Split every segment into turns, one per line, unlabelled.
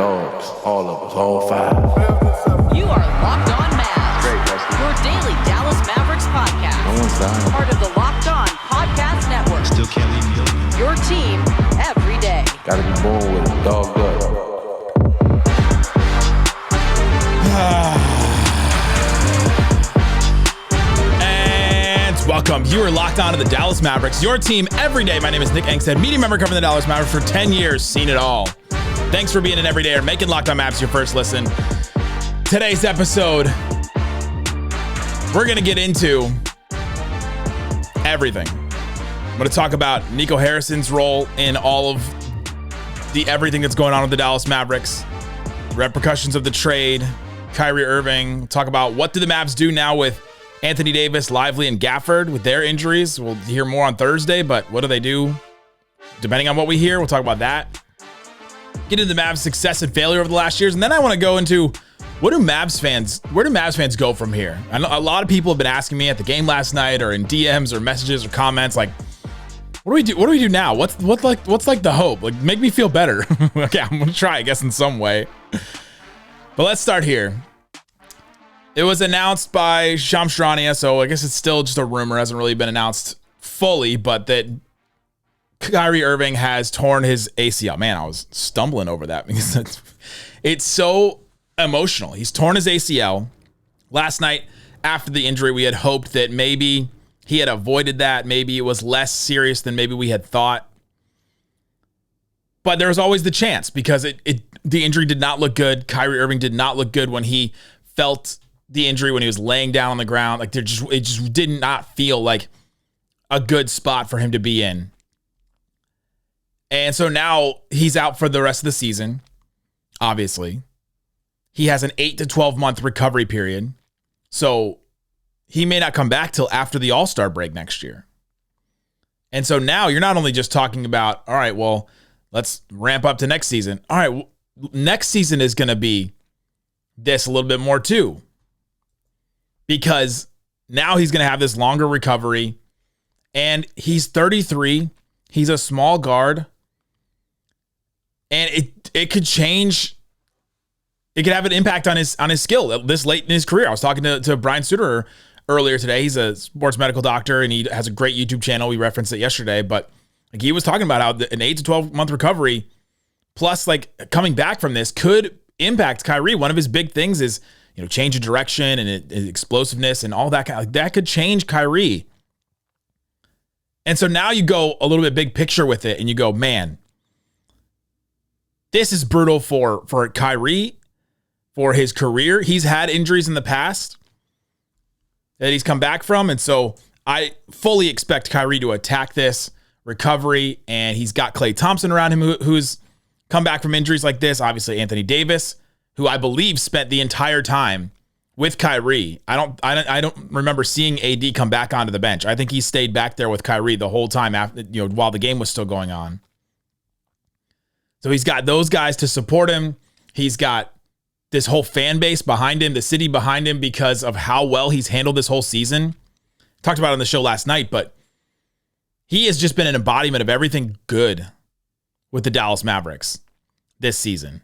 dogs, all of us, all five.
You are Locked On Mavs.
Great, Rusty.
Your daily Dallas Mavericks podcast.
No one's dying.
Part of the Locked On Podcast Network.
Still can't leave me alone.
Your team every day.
Gotta be born with it, dog blood.
And welcome. You are locked on to the Dallas Mavericks, your team every day. My name is Nick Angstadt, media member covering the Dallas Mavericks for 10 years, seen it all. Thanks for being an everydayer, making Locked On Mavs your first listen. Today's episode, we're going to get into everything. I'm going to talk about Nico Harrison's role in all of the everything that's going on with the Dallas Mavericks, repercussions of the trade, Kyrie Irving. We'll talk about what do the Mavs do now with Anthony Davis, Lively, and Gafford with their injuries. We'll hear more on Thursday, but what do they do? Depending on what we hear, we'll talk about that. Get into the Mavs' success and failure over the last years, and then I want to go into where do Mavs fans go from here? I know a lot of people have been asking me at the game last night, or in DMs, or messages, or comments, like, what do we do? What do we do now? What's like the hope? Like, make me feel better. Okay, I'm gonna try, I guess, in some way. But let's start here. It was announced by Shams Charania, so I guess it's still just a rumor. It hasn't really been announced fully, but that Kyrie Irving has torn his ACL. Man, I was stumbling over that because it's so emotional. He's torn his ACL. Last night, after the injury, we had hoped that maybe he had avoided that. Maybe it was less serious than maybe we had thought. But there was always the chance because the injury did not look good. Kyrie Irving did not look good when he felt the injury, when he was laying down on the ground. Like, it just did not feel like a good spot for him to be in. And so now he's out for the rest of the season, obviously. He has an 8 to 12 month recovery period. So he may not come back till after the All-Star break next year. And so now you're not only just talking about, all right, well, let's ramp up to next season. All right, well, next season is going to be this a little bit more too. Because now he's going to have this longer recovery. And he's 33. He's a small guard. And it could change. It could have an impact on his skill this late in his career. I was talking to Brian Suter earlier today. He's a sports medical doctor, and he has a great YouTube channel. We referenced it yesterday, but like, he was talking about how an 8 to 12 month recovery plus like coming back from this could impact Kyrie. One of his big things is, change of direction and explosiveness and all that. That could change Kyrie. And so now you go a little bit big picture with it, and you go, man, this is brutal for Kyrie, for his career. He's had injuries in the past that he's come back from. And so I fully expect Kyrie to attack this recovery. And he's got Klay Thompson around him who's come back from injuries like this. Obviously, Anthony Davis, who I believe spent the entire time with Kyrie. I don't remember seeing AD come back onto the bench. I think he stayed back there with Kyrie the whole time after, while the game was still going on. So he's got those guys to support him. He's got this whole fan base behind him, the city behind him, because of how well he's handled this whole season. Talked about it on the show last night, but he has just been an embodiment of everything good with the Dallas Mavericks this season.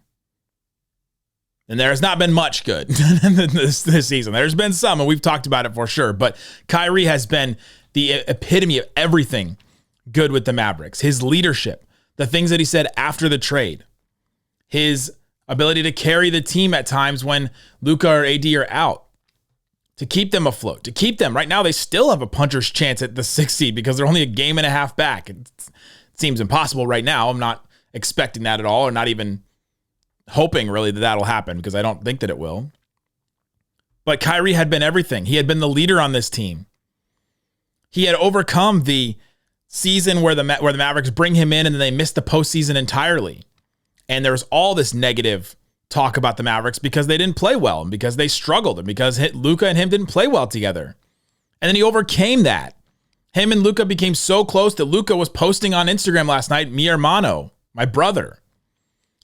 And there has not been much good this season. There's been some, and we've talked about it for sure, but Kyrie has been the epitome of everything good with the Mavericks. His leadership, the things that he said after the trade, his ability to carry the team at times when Luka or AD are out, to keep them afloat, to keep them. Right now, they still have a puncher's chance at the 6th seed because they're only a game and a half back. It seems impossible right now. I'm not expecting that at all, or not even hoping really that that'll happen, because I don't think that it will. But Kyrie had been everything. He had been the leader on this team. He had overcome the season where the Mavericks bring him in and then they miss the postseason entirely. And there was all this negative talk about the Mavericks because they didn't play well and because they struggled and because Luka and him didn't play well together. And then he overcame that. Him and Luka became so close that Luka was posting on Instagram last night, mi hermano, my brother.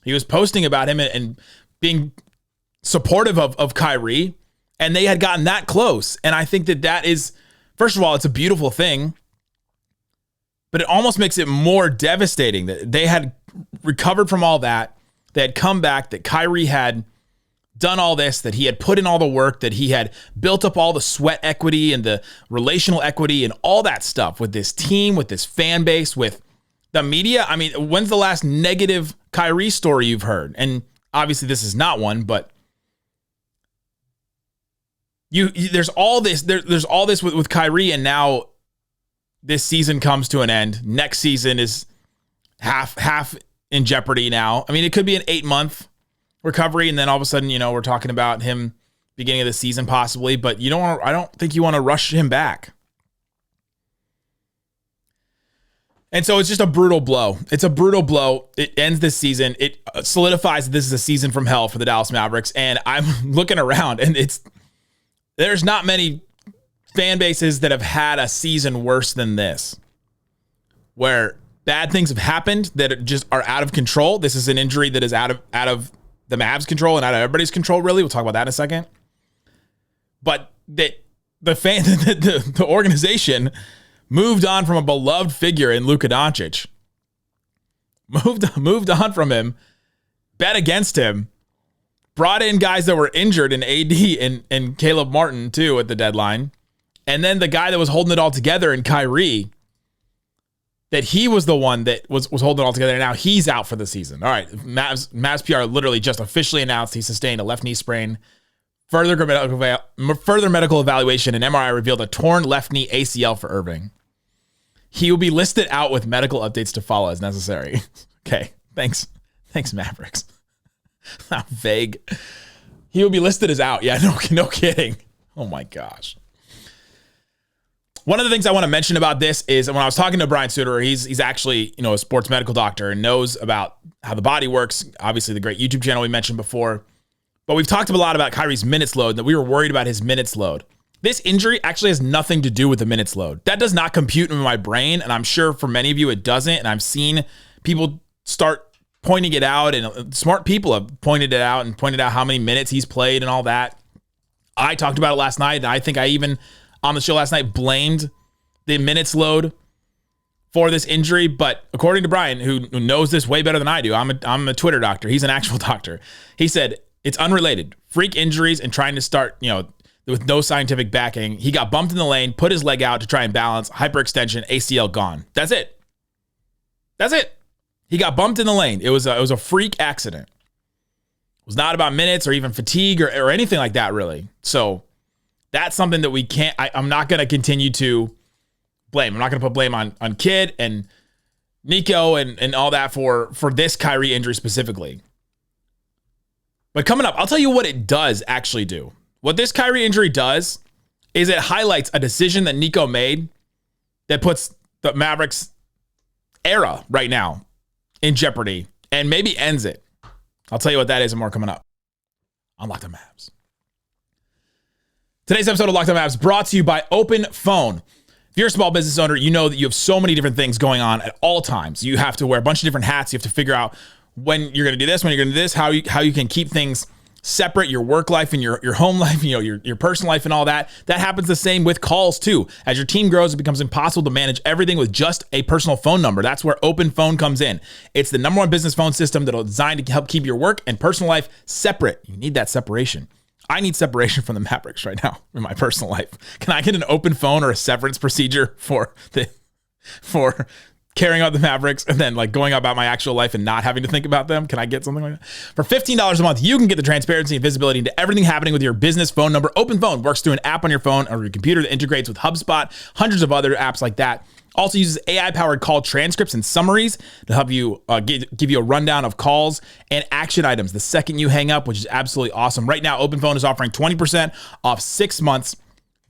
He was posting about him and being supportive of Kyrie, and they had gotten that close. And I think that is, first of all, it's a beautiful thing, but it almost makes it more devastating that they had recovered from all that. they had come back, that Kyrie had done all this, that he had put in all the work, that he had built up all the sweat equity and the relational equity and all that stuff with this team, with this fan base, with the media. I mean, when's the last negative Kyrie story you've heard? And obviously this is not one, but there's all this with Kyrie, and now this season comes to an end. Next season is half in jeopardy now. I mean, it could be an 8-month recovery, and then all of a sudden, we're talking about him beginning of the season possibly, but I don't think you want to rush him back. And so it's just a brutal blow. It's a brutal blow. It ends this season. It solidifies that this is a season from hell for the Dallas Mavericks. And I'm looking around, and there's not many fan bases that have had a season worse than this, where bad things have happened that just are out of control. This is an injury that is out of the Mavs' control and out of everybody's control, really. We'll talk about that in a second. But the organization moved on from a beloved figure in Luka Doncic. Moved on from him, bet against him, brought in guys that were injured in AD and Caleb Martin too at the deadline. And then the guy that was holding it all together in Kyrie, that he was the one that was holding it all together. And now he's out for the season. All right. Mavs PR literally just officially announced he sustained a left knee sprain. Further medical evaluation and MRI revealed a torn left knee ACL for Irving. He will be listed out with medical updates to follow as necessary. Okay. Thanks, Mavericks. Not vague. He will be listed as out. Yeah, no kidding. Oh my gosh. One of the things I want to mention about this is when I was talking to Brian Suter, he's actually, a sports medical doctor and knows about how the body works. Obviously, the great YouTube channel we mentioned before. But we've talked a lot about Kyrie's minutes load, that we were worried about his minutes load. This injury actually has nothing to do with the minutes load. That does not compute in my brain, and I'm sure for many of you it doesn't. And I've seen people start pointing it out, and smart people have pointed it out and pointed out how many minutes he's played and all that. I talked about it last night, and I think I even on the show last night blamed the minutes load for this injury. But according to Brian, who knows this way better than I do, I'm a Twitter doctor. He's an actual doctor. He said it's unrelated. Freak injuries and trying to start, with no scientific backing. He got bumped in the lane, put his leg out to try and balance, hyperextension, ACL gone. That's it. He got bumped in the lane. It was a freak accident. It was not about minutes or even fatigue or anything like that, really. So that's something that we can't, I'm not going to continue to blame. I'm not going to put blame on Kid and Nico and all that for this Kyrie injury specifically. But coming up, I'll tell you what it does actually do. What this Kyrie injury does is it highlights a decision that Nico made that puts the Mavericks era right now in jeopardy and maybe ends it. I'll tell you what that is and more coming up on Locked On Mavs. Today's episode of Locked On Mavs brought to you by Open Phone. If you're a small business owner, you know that you have so many different things going on at all times. You have to wear a bunch of different hats. You have to figure out when you're going to do this, when you're going to do this, how you can keep things separate, your work life and your home life, your personal life and all that. That happens the same with calls too. As your team grows, it becomes impossible to manage everything with just a personal phone number. That's where Open Phone comes in. It's the #1 business phone system that'll designed to help keep your work and personal life separate. You need that separation. I need separation from the Mavericks right now in my personal life. Can I get an Open Phone or a severance procedure for caring about the Mavericks and then going about my actual life and not having to think about them? Can I get something like that? For $15 a month, you can get the transparency and visibility into everything happening with your business phone number. Open Phone works through an app on your phone or your computer that integrates with HubSpot, hundreds of other apps like that. Also uses AI-powered call transcripts and summaries to help you give you a rundown of calls and action items the second you hang up, which is absolutely awesome. Right now, Open Phone is offering 20% off 6 months.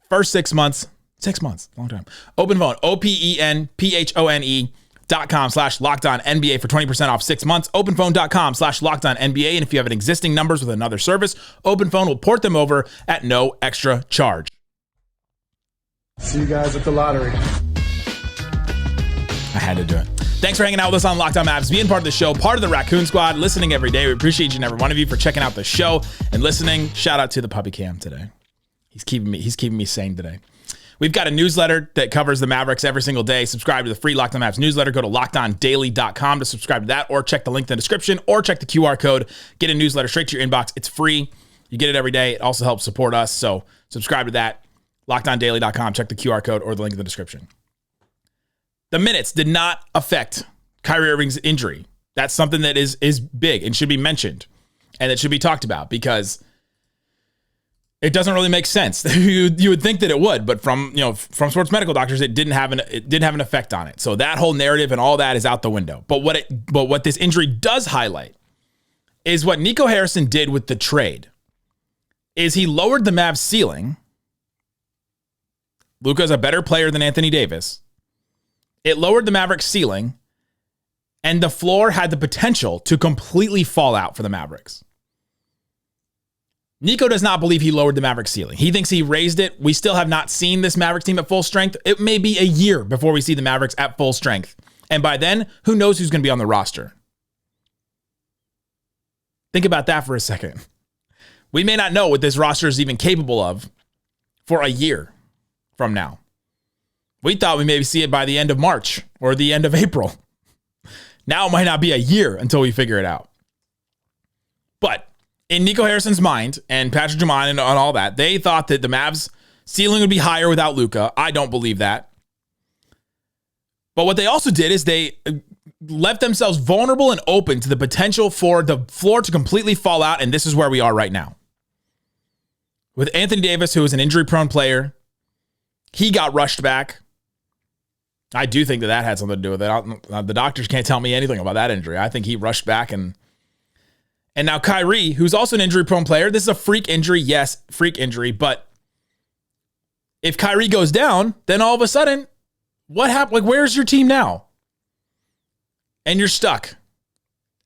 First 6 months. 6 months, long time. Open Phone, openphone.com/LockedOnNBA for 20% off 6 months. Openphone.com/LockedOnNBA. And if you have an existing numbers with another service, Open Phone will port them over at no extra charge.
See you guys at the lottery.
I had to do it. Thanks for hanging out with us on Locked On Mavs, being part of the show, part of the Raccoon Squad, listening every day. We appreciate each and every one of you for checking out the show and listening. Shout out to the puppy cam today. He's keeping me sane today. We've got a newsletter that covers the Mavericks every single day. Subscribe to the free Locked On Mavs newsletter. Go to lockedondaily.com to subscribe to that, or check the link in the description, or check the QR code. Get a newsletter straight to your inbox. It's free. You get it every day. It also helps support us. So subscribe to that. LockedOnDaily.com. Check the QR code or the link in the description. The minutes did not affect Kyrie Irving's injury. That's something that is big and should be mentioned, and it should be talked about, because it doesn't really make sense. You would think that it would, but from sports medical doctors, it didn't have an effect on it. So that whole narrative and all that is out the window. But what this injury does highlight is what Nico Harrison did with the trade. Is he lowered the Mavs ceiling. Luka's a better player than Anthony Davis. It lowered the Mavericks ceiling, and the floor had the potential to completely fall out for the Mavericks. Nico does not believe he lowered the Mavericks ceiling. He thinks he raised it. We still have not seen this Mavericks team at full strength. It may be a year before we see the Mavericks at full strength. And by then, who knows who's going to be on the roster? Think about that for a second. We may not know what this roster is even capable of for a year from now. We thought we maybe see it by the end of March or the end of April. Now it might not be a year until we figure it out. But in Nico Harrison's mind, and Patrick Drummond and all that, they thought that the Mavs ceiling would be higher without Luka. I don't believe that. But what they also did is they left themselves vulnerable and open to the potential for the floor to completely fall out, and this is where we are right now. With Anthony Davis, who is an injury-prone player, he got rushed back. I do think that had something to do with it. The doctors can't tell me anything about that injury. I think he rushed back, and now Kyrie, who's also an injury-prone player. This is a freak injury. Yes, freak injury. But if Kyrie goes down, then all of a sudden, what happened? Like, where's your team now? And you're stuck.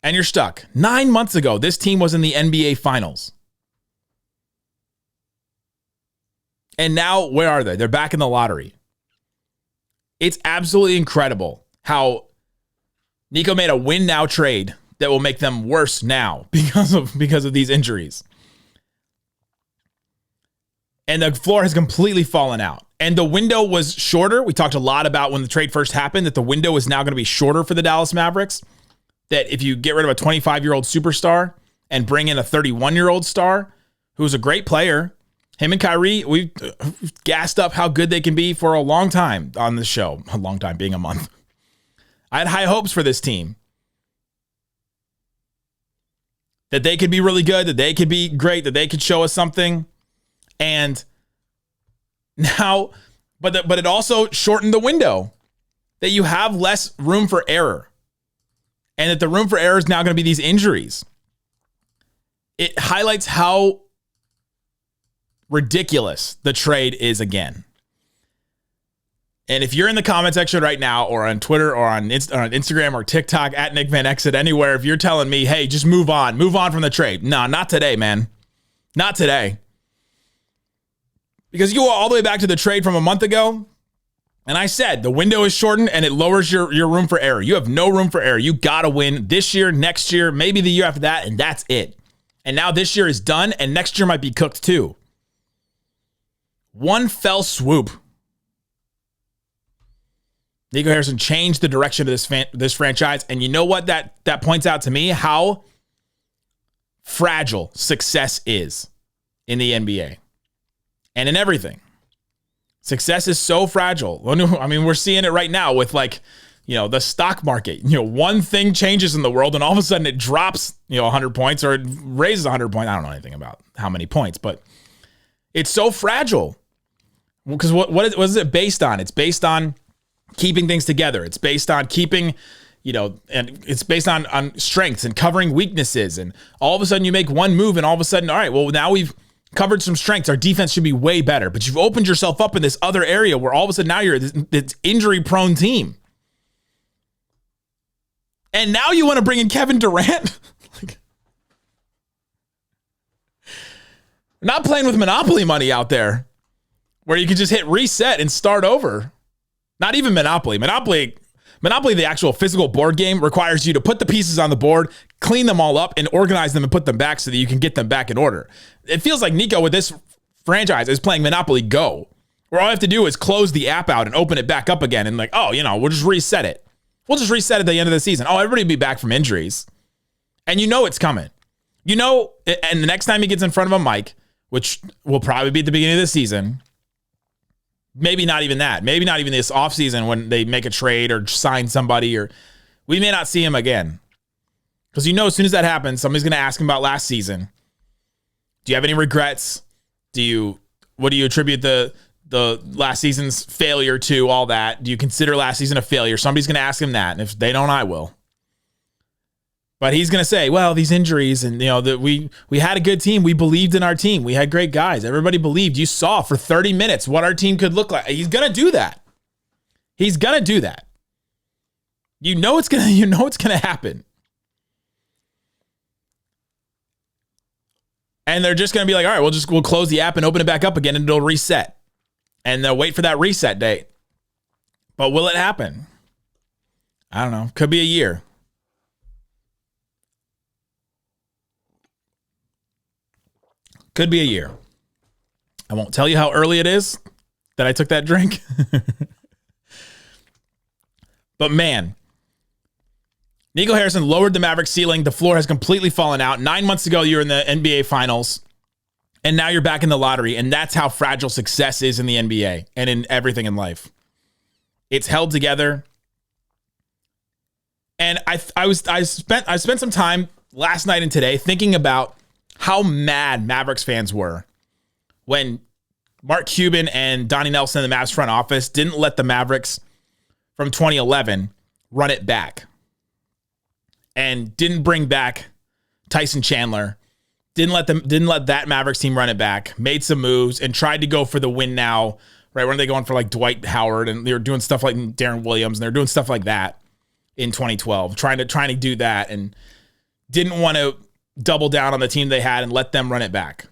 9 months ago, this team was in the NBA Finals. And now, where are they? They're back in the lottery. It's absolutely incredible how Nico made a win now trade that will make them worse now because of these injuries. And the floor has completely fallen out. And the window was shorter. We talked a lot about when the trade first happened that the window is now going to be shorter for the Dallas Mavericks. That if you get rid of a 25-year-old superstar and bring in a 31-year-old star who's a great player, him and Kyrie, we've gassed up how good they can be for a long time on this show. A long time being a month. I had high hopes for this team. That they could be really good, that they could be great, that they could show us something. And now, but it also shortened the window. That you have less room for error. And that the room for error is now going to be these injuries. It highlights how ridiculous the trade is again. And if you're in the comment section right now, or on Twitter, or on Instagram, or TikTok, at Nick Van Exit, anywhere, if you're telling me, hey, just move on from the trade. No, not today, man. Not today. Because you go all the way back to the trade from a month ago, and I said the window is shortened and it lowers your room for error. You have no room for error. You got to win this year, next year, maybe the year after that, and that's it. And now this year is done, and next year might be cooked too. One fell swoop. Nico Harrison changed the direction of this franchise. And you know what that points out to me? How fragile success is in the NBA. And in everything. Success is so fragile. I mean, we're seeing it right now with the stock market. One thing changes in the world and all of a sudden it drops, 100 points, or it raises 100 points. I don't know anything about how many points, but it's so fragile. Because what is it based on? It's based on keeping things together. It's based on keeping, and it's based on strengths and covering weaknesses. And all of a sudden you make one move and all of a sudden, all right, well, now we've covered some strengths. Our defense should be way better. But you've opened yourself up in this other area where all of a sudden now you're this injury-prone team. And now you want to bring in Kevin Durant? We're not playing with Monopoly money out there where you can just hit reset and start over. Not even Monopoly. Monopoly, the actual physical board game, requires you to put the pieces on the board, clean them all up, and organize them and put them back so that you can get them back in order. It feels like Nico with this franchise is playing Monopoly Go, Where all I have to do is close the app out and open it back up again and like, oh, we'll just reset it. We'll just reset at the end of the season. Oh, everybody will be back from injuries. And it's coming. And the next time he gets in front of a mic, which will probably be at the beginning of the season, maybe not even that. Maybe not even this offseason when they make a trade or sign somebody, or we may not see him again. Because as soon as that happens, somebody's going to ask him about last season. Do you have any regrets? What do you attribute the last season's failure to? All that. Do you consider last season a failure? Somebody's going to ask him that. And if they don't, I will. But he's going to say, well, these injuries and, that we had a good team. We believed in our team. We had great guys. Everybody believed. You saw for 30 minutes what our team could look like. He's going to do that. He's going to do that. It's going to happen. And they're just going to be like, all right, we'll close the app and open it back up again and it'll reset. And they'll wait for that reset date. But will it happen? I don't know. Could be a year. Could be a year. I won't tell you how early it is that I took that drink. But man, Nico Harrison lowered the Mavericks ceiling. The floor has completely fallen out. 9 months ago, you were in the NBA Finals, and now you're back in the lottery, and that's how fragile success is in the NBA and in everything in life. It's held together. And I spent some time last night and today thinking about how mad Mavericks fans were when Mark Cuban and Donnie Nelson in the Mavs front office didn't let the Mavericks from 2011 run it back and didn't bring back Tyson Chandler, didn't let that Mavericks team run it back, made some moves and tried to go for the win now, right? When they going for like Dwight Howard and they were doing stuff like Darren Williams and they're doing stuff like that in 2012, trying to do that and didn't want to double down on the team they had and let them run it back.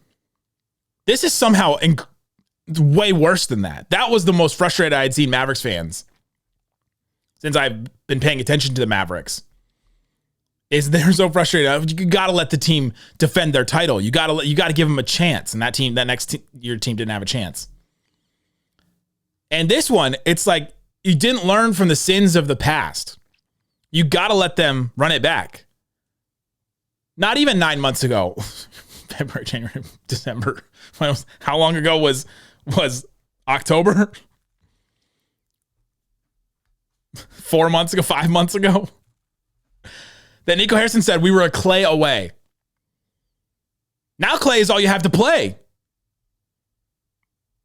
This is somehow way worse than that. That was the most frustrated I had seen Mavericks fans since I've been paying attention to the Mavericks. Is they're so frustrated. You got to let the team defend their title. You got to give them a chance. And your team didn't have a chance. And this one, it's like you didn't learn from the sins of the past. You got to let them run it back. Not even 9 months ago, February, January, December. How long ago was October? 4 months ago, 5 months ago? That Nico Harrison said we were a Klay away. Now Klay is all you have to play.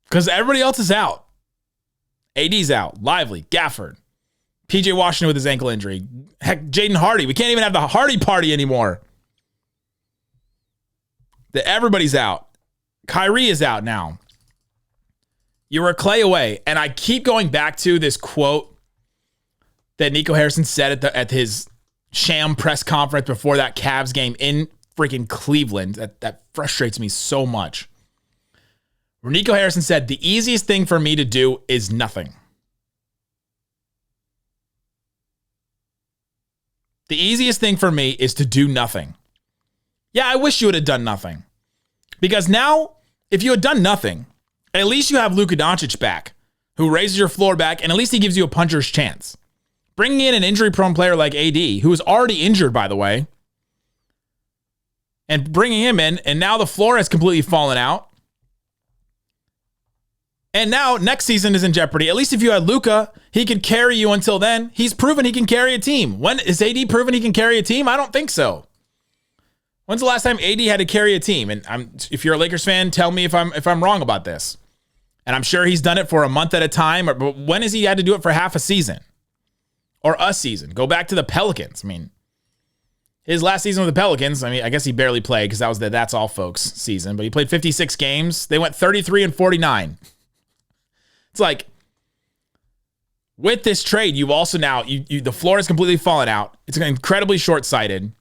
Because everybody else is out. AD's out. Lively, Gafford. PJ Washington with his ankle injury. Heck, Jaden Hardy. We can't even have the Hardy party anymore. Everybody's out. Kyrie is out now. You were a Klay away. And I keep going back to this quote that Nico Harrison said at his sham press conference before that Cavs game in freaking Cleveland. That frustrates me so much. Where Nico Harrison said, the easiest thing for me to do is nothing. The easiest thing for me is to do nothing. Yeah, I wish you would have done nothing. Because now, if you had done nothing, at least you have Luka Doncic back, who raises your floor back, and at least he gives you a puncher's chance. Bringing in an injury-prone player like AD, who is already injured, by the way, and bringing him in, and now the floor has completely fallen out. And now next season is in jeopardy. At least if you had Luka, he could carry you until then. He's proven he can carry a team. When is AD proven he can carry a team? I don't think so. When's the last time AD had to carry a team? And if you're a Lakers fan, tell me if I'm wrong about this. And I'm sure he's done it for a month at a time. But when has he had to do it for half a season? Or a season? Go back to the Pelicans. I mean, his last season with the Pelicans, I guess he barely played because that was the That's All Folks season. But he played 56 games. They went 33-49. It's like, with this trade, you've also now, the floor has completely fallen out. It's incredibly short-sighted.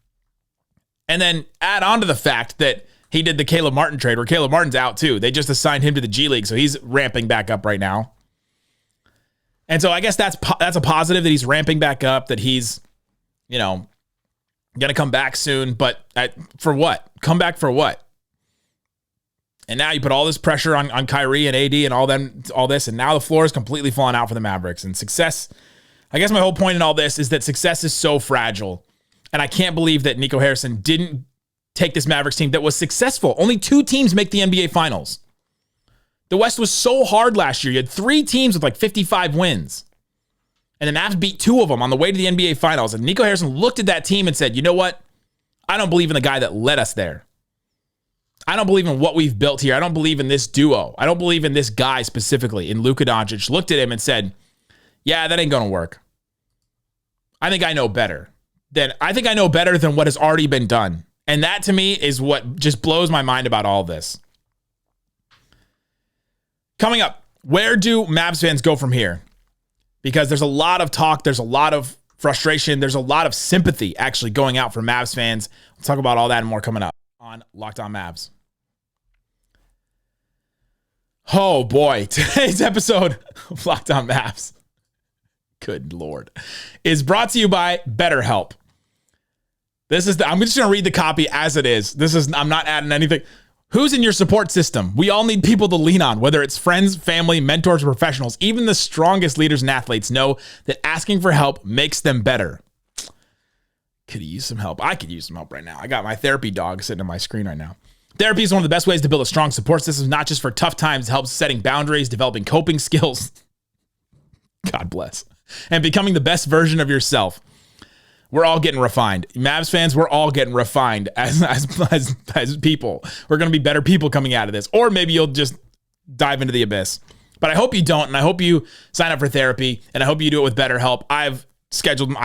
And then add on to the fact that he did the Caleb Martin trade, where Caleb Martin's out too. They just assigned him to the G League, so he's ramping back up right now. And so I guess that's a positive that he's ramping back up, that he's, going to come back soon. But for what? Come back for what? And now you put all this pressure on Kyrie and AD and all this, and now the floor is completely falling out for the Mavericks. And success, I guess my whole point in all this is that success is so fragile. And I can't believe that Nico Harrison didn't take this Mavericks team that was successful. Only 2 teams make the NBA Finals. The West was so hard last year. You had 3 teams with like 55 wins. And the Mavs beat 2 of them on the way to the NBA Finals. And Nico Harrison looked at that team and said, you know what? I don't believe in the guy that led us there. I don't believe in what we've built here. I don't believe in this duo. I don't believe in this guy specifically, in Luka Doncic. Looked at him and said, yeah, that ain't going to work. I think I know better. I think I know better than what has already been done. And that to me is what just blows my mind about all this. Coming up, where do Mavs fans go from here? Because there's a lot of talk, there's a lot of frustration, there's a lot of sympathy actually going out for Mavs fans. We'll talk about all that and more coming up on Locked On Mavs. Oh boy, today's episode of Locked On Mavs, good Lord, is brought to you by BetterHelp. I'm just going to read the copy as it is. I'm not adding anything. Who's in your support system? We all need people to lean on, whether it's friends, family, mentors, or professionals. Even the strongest leaders and athletes know that asking for help makes them better. Could use some help. I could use some help right now. I got my therapy dog sitting on my screen right now. Therapy is one of the best ways to build a strong support system, not just for tough times. It helps setting boundaries, developing coping skills. God bless. And becoming the best version of yourself. We're all getting refined. Mavs fans, we're all getting refined as people. We're going to be better people coming out of this. Or maybe you'll just dive into the abyss. But I hope you don't, and I hope you sign up for therapy, and I hope you do it with BetterHelp. I scheduled an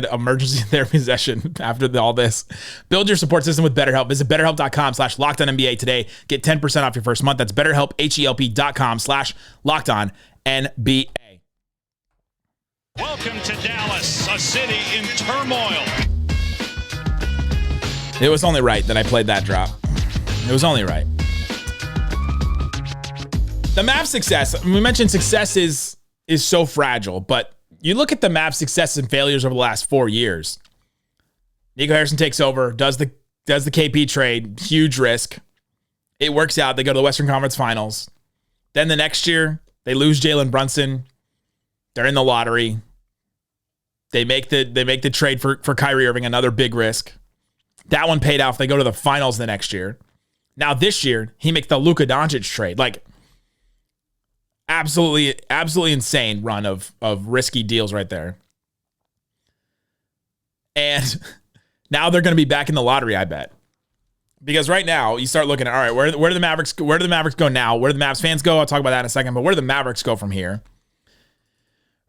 emergency therapy session after all this. Build your support system with BetterHelp. Visit BetterHelp.com/LockedOnNBA today. Get 10% off your first month. That's BetterHelp, HELP.com/LockedOnNBA.
Welcome to Dallas, a city in turmoil.
It was only right that I played that drop. It was only right. The Mavs' success, we mentioned success is so fragile, but you look at the Mavs' successes and failures over the last 4 years. Nico Harrison takes over, does the KP trade, huge risk. It works out. They go to the Western Conference Finals. Then the next year, they lose Jalen Brunson. They're in the lottery. They make the trade for Kyrie Irving, another big risk. That one paid off. They go to the finals the next year. Now this year, he makes the Luka Doncic trade. Like, absolutely insane run of risky deals right there. And now they're going to be back in the lottery, I bet. Because right now, you start looking at, all right, where do the Mavericks go now? Where do the Mavs fans go? I'll talk about that in a second. But where do the Mavericks go from here?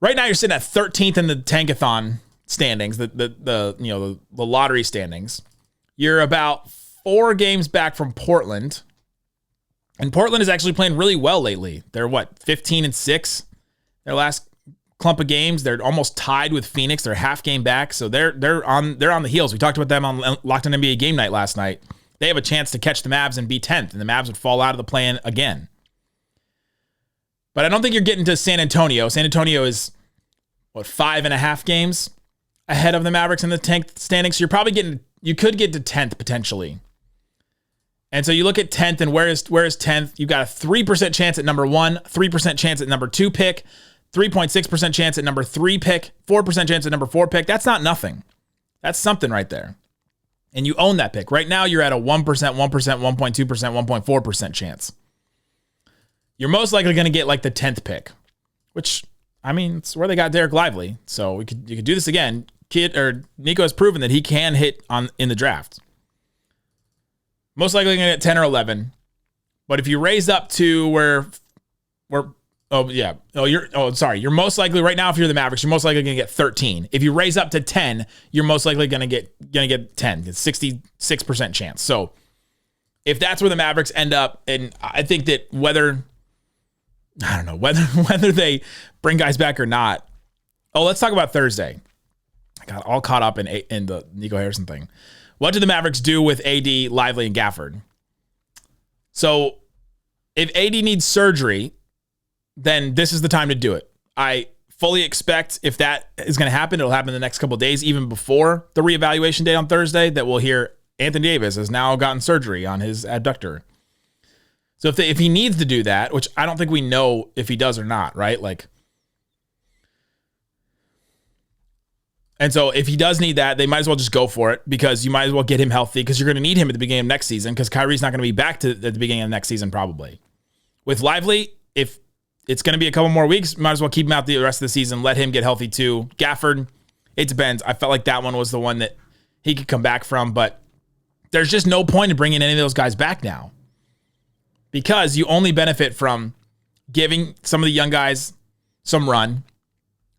Right now, you're sitting at 13th in the Tankathon standings, the lottery standings. You're about 4 games back from Portland, and Portland is actually playing really well lately. They're 15-6. Their last clump of games, they're almost tied with Phoenix. They're half game back, so they're on the heels. We talked about them on Locked On NBA Game Night last night. They have a chance to catch the Mavs and be 10th, and the Mavs would fall out of the play-in again. But I don't think you're getting to San Antonio. San Antonio is, 5.5 games ahead of the Mavericks in the tank standings. So you could get to 10th potentially. And so you look at 10th, and where is 10th? You've got a 3% chance at number 1, 3% chance at number 2 pick, 3.6% chance at number 3 pick, 4% chance at number 4 pick. That's not nothing. That's something right there. And you own that pick. Right now you're at a 1%, 1%, 1.2%, 1.4% chance. You're most likely going to get like the 10th pick, which, I mean, it's where they got Dereck Lively. So you could do this again. Nico has proven that he can hit in the draft. Most likely going to get 10 or 11. But if you raise up to you're most likely right now, if you're the Mavericks, you're most likely going to get 13. If you raise up to 10, you're most likely going to get 10. It's 66% chance. So if that's where the Mavericks end up, and I think that whether they bring guys back or not. Oh, let's talk about Thursday. I got all caught up in the Nico Harrison thing. What did the Mavericks do with AD, Lively, and Gafford? So if AD needs surgery, then this is the time to do it. I fully expect if that is going to happen, it'll happen in the next couple of days, even before the reevaluation date on Thursday, that we'll hear Anthony Davis has now gotten surgery on his adductor. So if he needs to do that, which I don't think we know if he does or not, right? Like, and so if he does need that, they might as well just go for it because you might as well get him healthy because you're going to need him at the beginning of next season because Kyrie's not going to be back at the beginning of next season probably. With Lively, if it's going to be a couple more weeks, might as well keep him out the rest of the season. Let him get healthy too. Gafford, it depends. I felt like that one was the one that he could come back from, but there's just no point in bringing any of those guys back now because you only benefit from giving some of the young guys some run.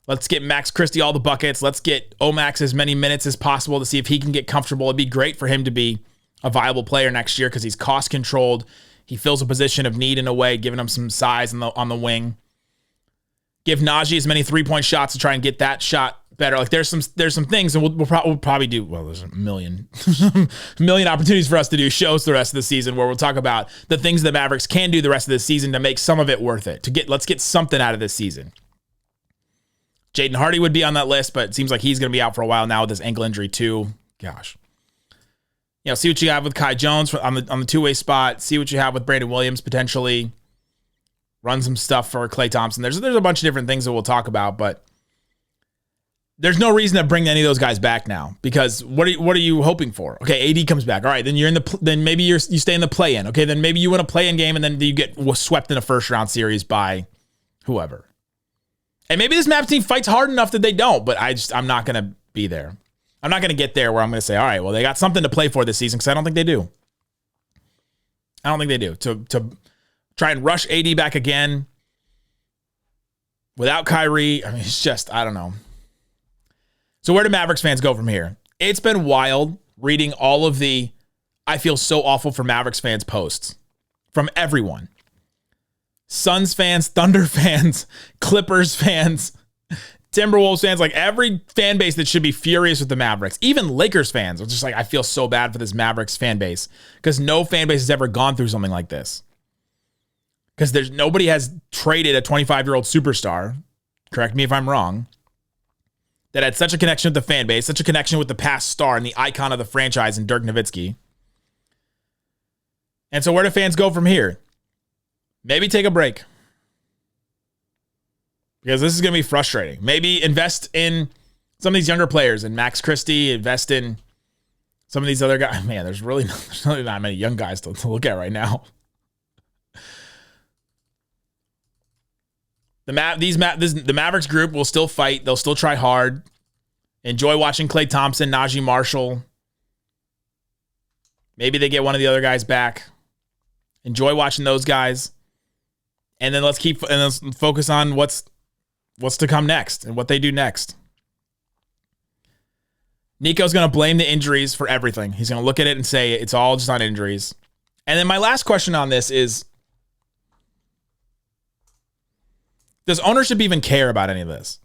Let's get Max Christie all the buckets. Let's get Omax as many minutes as possible to see if he can get comfortable. It'd be great for him to be a viable player next year because he's cost controlled. He fills a position of need in a way, giving him some size on the wing. Give Najee as many 3-point shots to try and get that shot better. Like there's some things, and we'll probably do. Well, there's a million opportunities for us to do shows the rest of the season where we'll talk about the things the Mavericks can do the rest of the season to make some of it worth it. Let's get something out of this season. Jaden Hardy would be on that list, but it seems like he's going to be out for a while now with his ankle injury too. Gosh. See what you have with Kai Jones on the two-way spot. See what you have with Brandon Williams potentially. Run some stuff for Klay Thompson. There's a bunch of different things that we'll talk about, but there's no reason to bring any of those guys back now because what are you hoping for? Okay, AD comes back. All right, then then maybe you stay in the play-in. Okay, then maybe you win a play-in game and then you get swept in a first-round series by whoever. And maybe this Mavs team fights hard enough that they don't, but I'm not going to be there. I'm not going to get there where I'm going to say, all right, well, they got something to play for this season because I don't think they do. I don't think they do. To try and rush AD back again without Kyrie, I mean, it's just, I don't know. So where do Mavericks fans go from here? It's been wild reading all of the I feel so awful for Mavericks fans posts from everyone. Suns fans, Thunder fans, Clippers fans, Timberwolves fans, like every fan base that should be furious with the Mavericks. Even Lakers fans are just like, I feel so bad for this Mavericks fan base because no fan base has ever gone through something like this. Because nobody has traded a 25-year-old superstar, correct me if I'm wrong, that had such a connection with the fan base, such a connection with the past star and the icon of the franchise in Dirk Nowitzki. And so where do fans go from here? Maybe take a break. Because this is going to be frustrating. Maybe invest in some of these younger players and Max Christie, invest in some of these other guys. Man, there's really not many young guys to look at right now. The Mavericks group will still fight. They'll still try hard. Enjoy watching Klay Thompson, Najee Marshall. Maybe they get one of the other guys back. Enjoy watching those guys. And then let's focus on what's to come next and what they do next. Nico's going to blame the injuries for everything. He's going to look at it and say it's all just on injuries. And then my last question on this is, does ownership even care about any of this?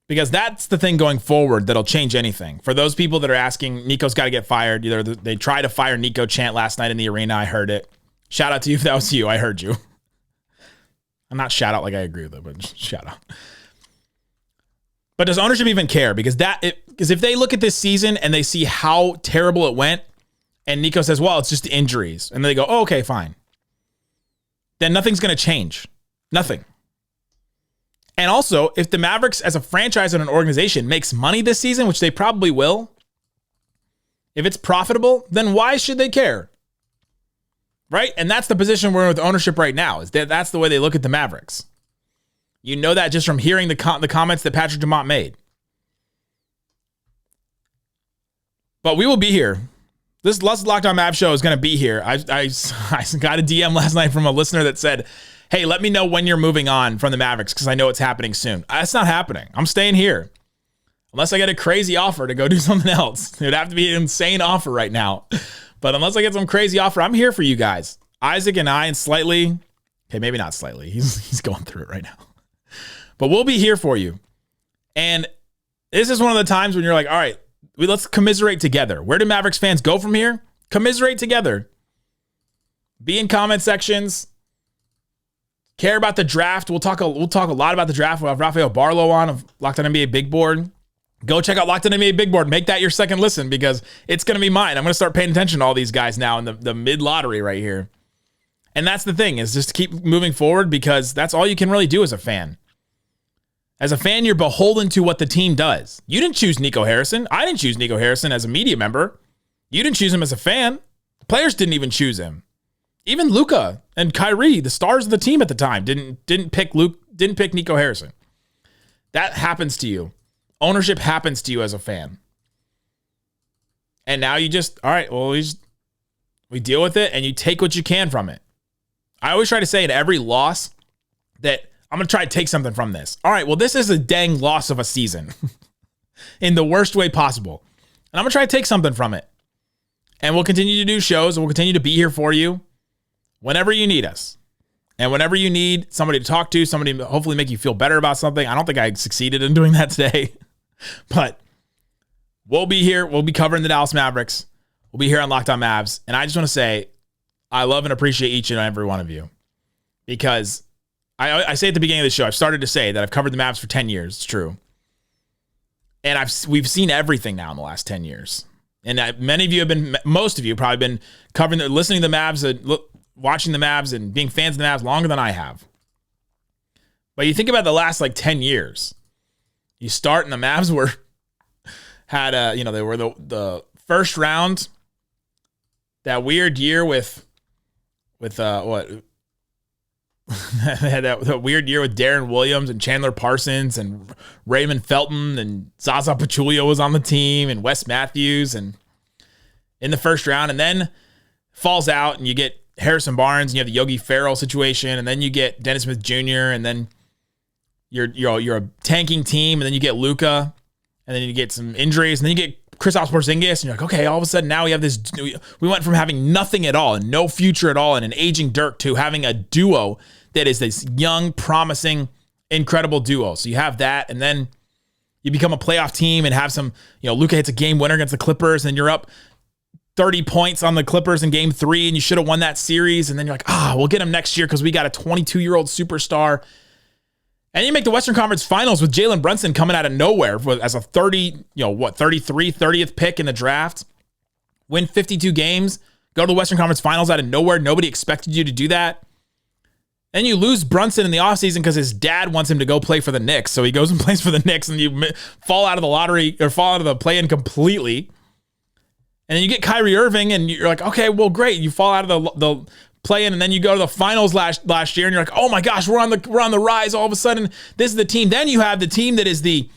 Because that's the thing going forward that'll change anything. For those people that are asking, Nico's got to get fired. Either they tried to fire Nico chant last night in the arena. I heard it. Shout out to you if that was you. I heard you. I'm not shout out like I agree with it, but shout out. But does ownership even care? Because if they look at this season and they see how terrible it went, and Nico says, well, it's just injuries. And they go, oh, okay, fine. Then nothing's going to change. Nothing. And also, if the Mavericks as a franchise and an organization makes money this season, which they probably will, if it's profitable, then why should they care? Right? And that's the position we're in with ownership right now. That's the way they look at the Mavericks. You know that just from hearing the comments that Patrick Dumont made. But we will be here. This Locked On Mavs show is going to be here. I got a DM last night from a listener that said, hey, let me know when you're moving on from the Mavericks because I know it's happening soon. That's not happening. I'm staying here. Unless I get a crazy offer to go do something else. It would have to be an insane offer right now. But unless I get some crazy offer, I'm here for you guys. Isaac and I, and slightly, okay, maybe not slightly. He's going through it right now. But we'll be here for you. And this is one of the times when you're like, all right, let's commiserate together. Where do Mavericks fans go from here? Commiserate together. Be in comment sections. Care about the draft. We'll talk a lot about the draft. We'll have Rafael Barlow on of Locked On NBA Big Board. Go check out Locked On NBA Big Board. Make that your second listen because it's going to be mine. I'm going to start paying attention to all these guys now in the mid-lottery right here. And that's the thing, is just to keep moving forward because that's all you can really do as a fan. As a fan, you're beholden to what the team does. You didn't choose Nico Harrison. I didn't choose Nico Harrison as a media member. You didn't choose him as a fan. The players didn't even choose him. Even Luka and Kyrie, the stars of the team at the time, didn't pick Nico Harrison. That happens to you. Ownership happens to you as a fan. And now you just, all right, well, we deal with it and you take what you can from it. I always try to say in every loss that I'm going to try to take something from this. All right, well, this is a dang loss of a season in the worst way possible. And I'm going to try to take something from it. And we'll continue to do shows and we'll continue to be here for you whenever you need us. And whenever you need somebody to talk to, somebody to hopefully make you feel better about something. I don't think I succeeded in doing that today. But we'll be here. We'll be covering the Dallas Mavericks. We'll be here on Locked On Mavs. And I just want to say, I love and appreciate each and every one of you. Because I say at the beginning of the show, I've started to say that I've covered the Mavs for 10 years. It's true. And we've seen everything now in the last 10 years. And many of you have been, most of you probably been covering, listening to the Mavs, watching the Mavs and being fans of the Mavs longer than I have. But you think about the last 10 years. You start and the Mavs they were the first round. That weird year with that weird year with Darren Williams and Chandler Parsons and Raymond Felton and Zaza Pachulia was on the team and Wes Matthews and in the first round, and then falls out and you get Harrison Barnes and you have the Yogi Ferrell situation, and then you get Dennis Smith Jr. and then you're a tanking team, and then you get Luka, and then you get some injuries, and then you get Kristaps Porzingis, and you're like, okay, all of a sudden now we have this. We went from having nothing at all and no future at all and an aging Dirk to having a duo that is this young, promising, incredible duo. So you have that, and then you become a playoff team and have some, Luka hits a game winner against the Clippers, and you're up 30 points on the Clippers in game 3, and you should have won that series. And then you're like, we'll get him next year because we got a 22-year-old superstar. And you make the Western Conference Finals with Jalen Brunson coming out of nowhere as a 30th pick in the draft. Win 52 games, go to the Western Conference Finals out of nowhere. Nobody expected you to do that. Then you lose Brunson in the offseason because his dad wants him to go play for the Knicks. So he goes and plays for the Knicks, and you fall out of the lottery or fall out of the play-in completely. And then you get Kyrie Irving, and you're like, okay, well, great. You fall out of the play-in, and then you go to the finals last year, and you're like, oh my gosh, we're on the rise. All of a sudden, this is the team. Then you have the team that is the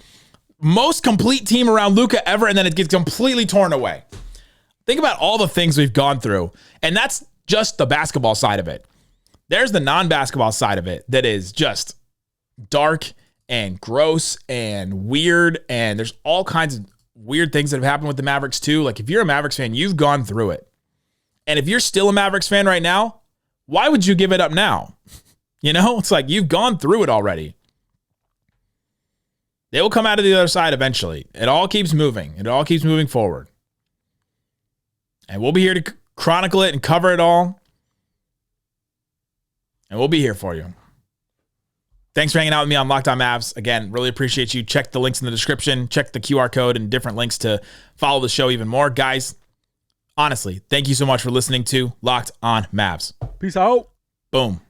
most complete team around Luka ever, and then it gets completely torn away. Think about all the things we've gone through, and that's just the basketball side of it. There's the non-basketball side of it that is just dark and gross and weird, and there's all kinds of weird things that have happened with the Mavericks too. Like, if you're a Mavericks fan, you've gone through it. And if you're still a Mavericks fan right now, why would you give it up now? It's like you've gone through it already. They will come out of the other side eventually. It all keeps moving. It all keeps moving forward. And we'll be here to chronicle it and cover it all. And we'll be here for you. Thanks for hanging out with me on Locked On Mavs. Again, really appreciate you. Check the links in the description. Check the QR code and different links to follow the show even more. Guys, honestly, thank you so much for listening to Locked On Mavs.
Peace out.
Boom.